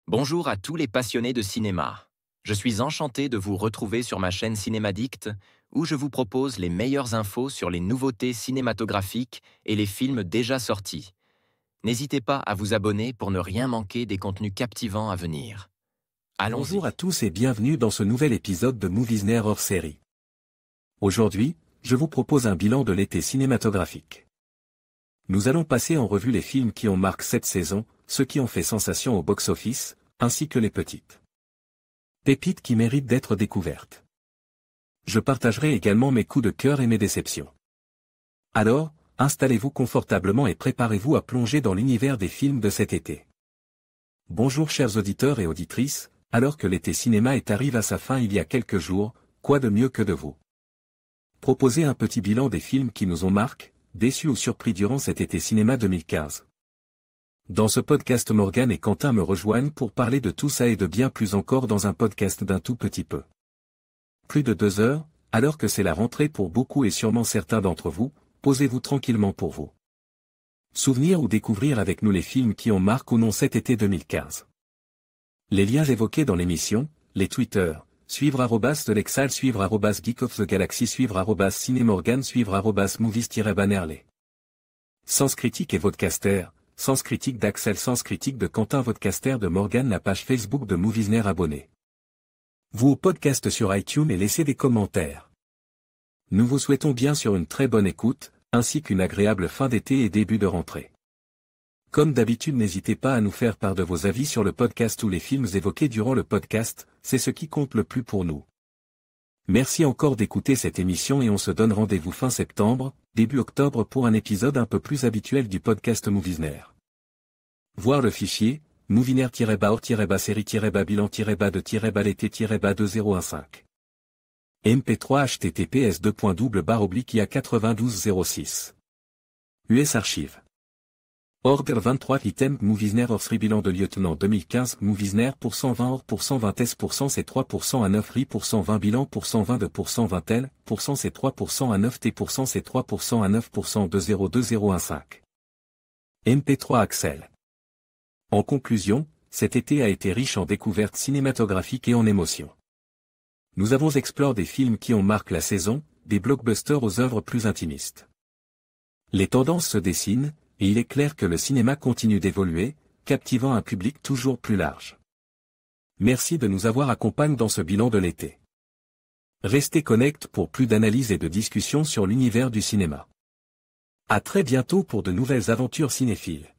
Bonjour à tous les passionnés de cinéma. Je suis enchanté de vous retrouver sur ma chaîne Cinémadicte, où je vous propose les meilleures infos sur les nouveautés cinématographiques et les films déjà sortis. N'hésitez pas à vous abonner pour ne rien manquer des contenus captivants à venir. Allons-y. Bonjour à tous et bienvenue dans ce nouvel épisode de Moviesner hors série. Aujourd'hui, je vous propose un bilan de l'été cinématographique. Nous allons passer en revue les films qui ont marqué cette saison, ceux qui ont fait sensation au box-office, ainsi que les petites pépites qui méritent d'être découvertes. Je partagerai également mes coups de cœur et mes déceptions. Alors, installez-vous confortablement et préparez-vous à plonger dans l'univers des films de cet été. Bonjour chers auditeurs et auditrices, alors que l'été cinéma arrive à sa fin il y a quelques jours, quoi de mieux que de vous proposer un petit bilan des films qui nous ont marqué, déçus ou surpris durant cet été cinéma 2015. Dans ce podcast, Morgane et Quentin me rejoignent pour parler de tout ça et de bien plus encore dans un podcast d'un tout petit peu plus de 2 heures, alors que c'est la rentrée pour beaucoup et sûrement certains d'entre vous. Posez-vous tranquillement pour vous souvenir ou découvrir avec nous les films qui ont marqué ou non cet été 2015. Les liens évoqués dans l'émission, les Twitter, suivre @ de l'Exal, suivre @ Geek of the Galaxy, suivre @ Cinémorgane, suivre @ Movies-Banerley. Sens Critique et Vodcaster, Sens Critique d'Axel, Sens Critique de Quentin, Vodcaster de Morgane, la page Facebook de Moviesner, abonnez vous au podcast sur iTunes et laissez des commentaires. Nous vous souhaitons bien sûr une très bonne écoute, ainsi qu'une agréable fin d'été et début de rentrée. Comme d'habitude, n'hésitez pas à nous faire part de vos avis sur le podcast ou les films évoqués durant le podcast, c'est ce qui compte le plus pour nous. Merci encore d'écouter cette émission et on se donne rendez-vous fin septembre, début octobre pour un épisode un peu plus habituel du podcast Moviesner. Voir le fichier, moviesner-hors-bilan-de-l'été-2015. MP3 https://ia9206. US Archive. Order 23 item Moviesner hors bilan de lieutenant 2015 Moviesner pour 120 hors pour 120 S% c'est 3% à 9 RI pour 120 bilan pour 122 % 20 L % c'est 3% à 9 T % c'est 3% à 9% 202015. MP3 Axel. En conclusion, cet été a été riche en découvertes cinématographiques et en émotions. Nous avons exploré des films qui ont marqué la saison, des blockbusters aux œuvres plus intimistes. Les tendances se dessinent, et il est clair que le cinéma continue d'évoluer, captivant un public toujours plus large. Merci de nous avoir accompagnés dans ce bilan de l'été. Restez connectés pour plus d'analyses et de discussions sur l'univers du cinéma. À très bientôt pour de nouvelles aventures cinéphiles.